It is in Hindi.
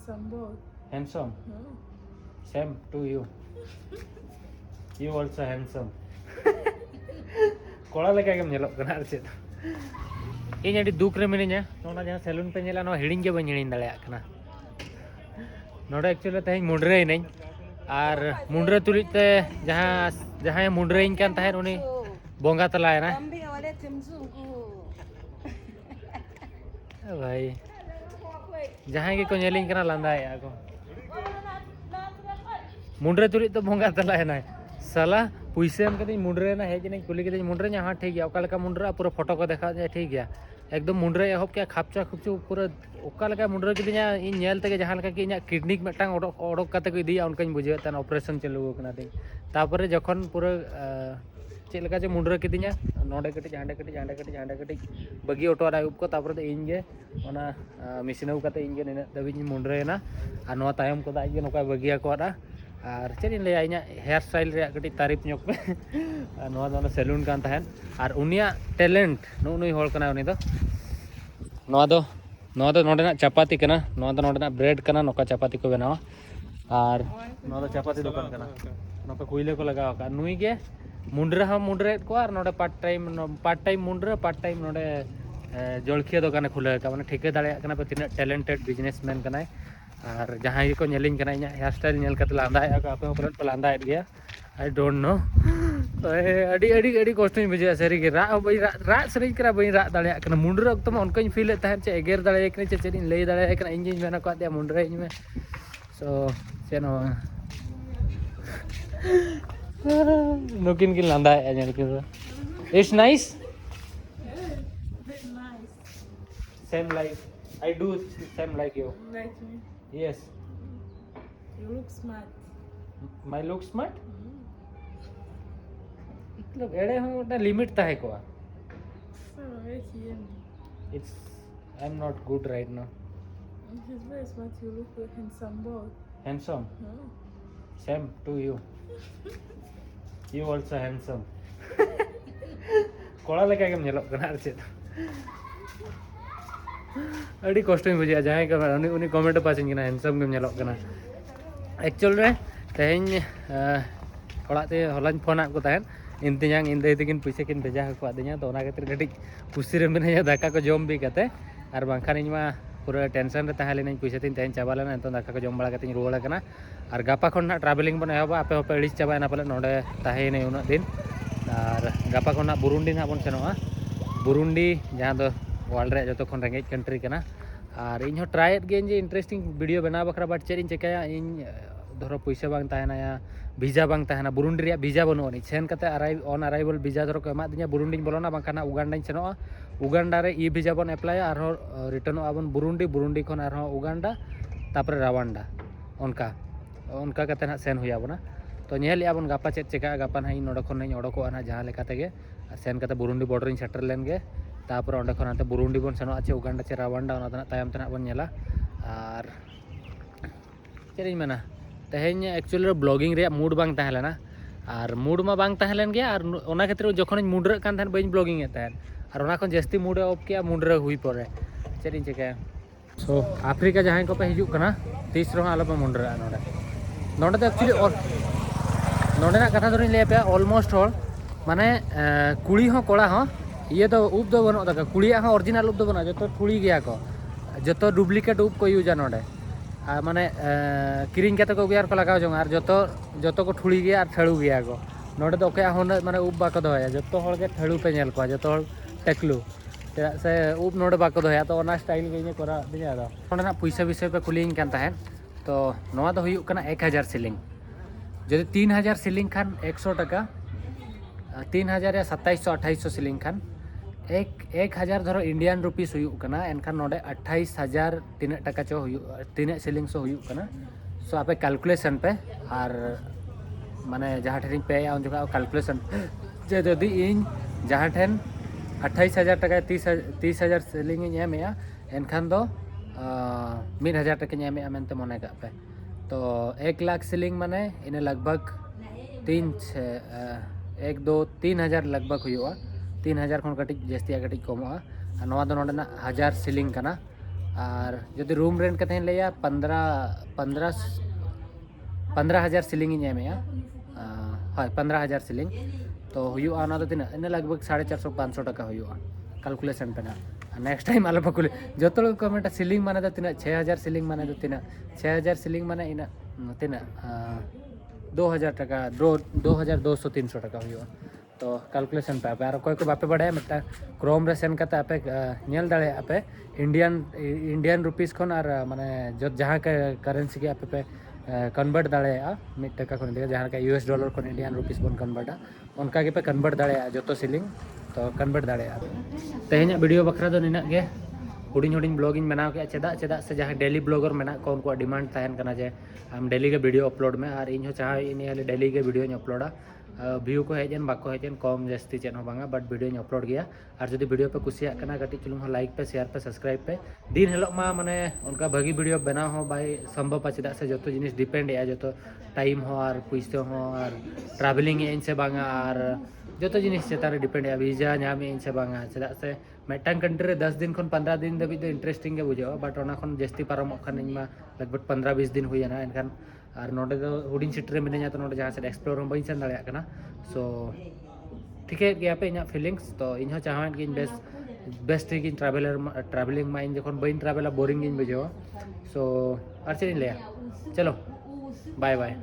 handsome boy. Handsome. No. Same to you. You also handsome. कोड़ा लेके के मेलों कना अर्चे इन यदि दुख रे मिनी ना जहाँ सैलून पे नेला हिड़िंग के बन हिड़िंग दाड़े कना नोडे एक्चुअली तेज मुंडरे नहीं और मुंडरे तुलित ते जहाँ मुंडरे इन कान तहर उनी बोंगा तलाए ना भाई जहाँ के को नेलिंग कना लंदाए आको मुंडरे तुलित तो बोंगा तलाए ना साला पुइसे एम कदी मुंडरे ना हेज नहीं कुली कदी मुंडरे हाँ ठीक गया ओका लेका मुंडरा पूरा फोटो को देखा जाए ठीक गया एकदम मुंडरे एहब के खापचा खुपचू पूरा ओका लेका मुंडरे कदिया इन नेल तके जहाँ लेका कि इना किडनी मिदटांग ओडोक कते को इदिया उनकाኝ बुझे तन ऑपरेशन चालू कना दिन तापरे जखन पूरा चेक लेका जे मुंडरे कदिया नोडे कटी हांडे कटी बगी ऑटो आदा उप को तापरे तो इन गे ओना मिसिनौ कते इन गे नेना दबिज मुंडरे ना आ नोआ तायम को दाइ गे नोका बगिया को आदा और चेन लैया इन हेयर स्टाइल रे कटी तारीफ ñok पे नोआ दो सैलून कान तहन और उनिया टैलेंट नुई होल कना उनी दो नोआ दो नोडेना चपाती कना नोआ दो नोडेना ब्रेड कना नोका चपाती को बनावा और नोआ दो चपाती दुकान कना नोका कोयले को लगावा का नुई के मुंडरा हम मुंडरे को और नोडे part time Mundra part time नोडे जलखिया दुकान खुले का माने ठेके दाड़े कना पे तिना टैलेंटेड बिजनेसमैन कनाय और जहाँ को नेलिंग कना इना हेयर स्टाइल नेल कते लांदाय का आपे ऊपर पे लांदाय गया आई डोंट नो अडी अडी अडी कष्ट बुझे सरी के रा सरी करा बई रा दाड़े कना मुंडरा तो उनकाኝ फील तहन चे एगेर दाड़े कने चे चेन लई दाड़े कना इंज मेना को दे मुंडरा इन में सो चेनो नुकिन किन लांदाय नेल के it's nice same like I do same like you Like me. yes You look smart. my look smart मतलब एड़े हम उटा लिमिट ता है को So, very it's I'm not good right now He's very smart. You look like handsome boy. handsome No. same to you you also handsome कोड़ा लेके के नेलो कना अर्चे अड़ी कष्ट में बुझे जहाँ का उनी कमेंट पासिंग कना हैंडसम के नेलो कना एक्चुअल रे तेहेन ओड़ाते हलाñ फोन आ को तहन इंतजांग इन दे तकिन पैसे किन भेजा को आदिया तो ओना खातिर गडी खुशी रे मिने दाका को जम भी कते और बांखान इमा पूरा टेंशन रे ताहे लेना पैसे तीन तेहेन चाबा लेना तो दाका को जम बड़ा कते रुवाड़ा कना और गापा खन ना ट्रैवलिंग बन एहबा आपे होपे अड़िस चाबा ना पले नोडे ताहे ने उना दिन और गापा खन ना बुरुंडी ना बन सेनोआ बुरुंडी जहाँ दो वर्ल्ड रे जो खन रेंगेज कंट्री कना और इन हो ट्राई गे जे इंटरेस्टिंग वीडियो बना बखरा बाट चेरिन चेकाया इन धरो पैसा बांग ताहेना या वीजा बांग ताहेना बुरुंडी रे वीजा बनो नि सेन कते अराइवल वीजा धरो को एमा दिया बुरुंडी बोलोना बांखाना उगांडा सेनोआ उगांडा रे ई वीजा बन अप्लाई और रिटर्न आबन बुरुंडी खन और उगांडा तापर रावांडा उनका कते ना सेन हुया बना तो नेल याबन गापा चेक चेका गापा ना इन नोडो खन नहीं ओडको ना जहां लेका तेगे सेन कते बुरुंडी बॉर्डर इन सेटर लेन गे तापर ओंडे खन आते बुरुंडी बन सेनो आचे उगांडा चे रावांडा ओना तना तायम तना बन नेला और चेरिन मेना तेहेन एक्चुअली ब्लॉगिंग रे मूड बांग ताहेलेना और मूड मा बांग ताहेलेन गया और ओना खातिर जखन मुंडरे कान थान बइन ब्लॉगिंग ए ताहेन और ओना खन जस्ती मूड ऑफ के मुंडरे हुई पड़े चेरिन चेका सो अफ्रीका जहां को पे हिजु कना 30 रहा आलो पे मुंडरे नोडे नोडे तो एक्चुअली और नोडे ना कथा धरिन ले पे ऑलमोस्ट ऑल माने कुड़ी हो कोड़ा हो ये तो उप दो बनो तक कुड़िया हाँ ओरिजिनल उप दो बना जो तो ठुड़ी गया को जो तो डुप्लीकेट उप को यूज नोडे माने किरिंग कते को बियार को लगाव जों और जो तो को ठुड़ी गया और ठेड़ू गया को नोडे तो ओके होन माने उप बाको दोया जो तो हल के ठेड़ू पे नेल को जो तो टेकलू से उप नोडे बाको दोया तो ओना स्टाइल के कोरा दिया दो ओना पैसा विषय पे कुलिंग कान ताहेन तो नोआ दो हुयु कना 1000 सिलिंग जदि 3000 सिलिंग खान 100 टका 3000 या 2700-2800 सिलिंग खान 1000 धरो इंडियन रुपीस हुयु कना एनखान नोडे 28000 तीन टका चो हुयु तीन सिलिंग सो हुयु कना सो आपे कैलकुलेशन पे और माने जहाँ ठेन पे उन जगह कैलकुलेशन जे जदि इन जहाँ ठेन 28000 टका 30000 सिलिंग इन एम एनखान दो 1000 टका एम मेनते मने का पे तो 1 लाख सिलिंग माने इन लगभग 3-2-3000 लगभग हुआ 3000 खन कटी जस्ती कटी कमोगा नोआ दो नोडे 1000 सिलिंग कना और जो रूम रेंट कते लिया 15,000 सीलिंग एमेया हाँ 15,000 सीलिंग तो हुआ तो तीना इन लगभग 450-500 टका हुआ कैलकुलेशन पे ना नेक्स्ट टाइम आलो पकुले जो तो कमेंट सीलिंग माने तो तीना 6,000 सीलिंग माने तो तीना 6,000 सीलिंग माने इन तीना 2,000 टका 2,200-300 टका हुआ तो कैलकुलेशन पे आप कोई को बापे बढ़ाया मिट्टा क्रोम रे सेन करते आपे नेल दाड़े आपे इंडियन रुपीस खन और माने जो जहाँ के करेंसी के आपे पे कन्वर्ट दाड़ेया मिड टका खन जहाँ का US डॉलर खन इंडियन रुपीस बन कन्वर्टा उनका के पे कन्वर्ट दाड़ेया जो तो सीलिंग तो कन्वर्ट दाड़ेया तेहें वीडियो बखरा दो निना गे हुडिंग ब्लॉगिंग बनाव के चेदा से जहाँ डेली ब्लॉगर मेना को उनको डिमांड तहन करना जे हम डेली के वीडियो अपलोड में और इन चाह इन डेली के वीडियो अपलोडा व्यू को हेजन बाको हेजन कम जास्ती chain Banga but video upload गया और जो वीडियो पे कुछ कटी चुलूंग लाइक पे शेयर पे सब्सक्राइब पे दिन हिलो माने उनका भागी वीडियो बनाव हो भाई संभव चेदा से जो जिनिस डिपेंड जो टाइम हो और पैसे हो और ट्रैवलिंग इन से बांगा और जो जिनिस चेतान डिपेंड वीजा नाम इन से बांगा चेदा से मिट्टन कंट्री 10 दिन खन 15 दिन धाबी तो इंटरेस्टिंग बुझा बट जास्ती पारमों लगभग 15-20 दिन हुईना एनखान और नोडे तो हुडिंग सिटी मिना तो नोडे जहाँ से एक्सप्लोर बी सेन दाड़ा सो ठीके गया पे इन फिलिंग्स तो इन चाहन कि बेस्ट ट्रैवलिंग मा इन जो बी ट्रैवला बोरिंग बुझा सो और चेज़ लिया चलो बाय बाय।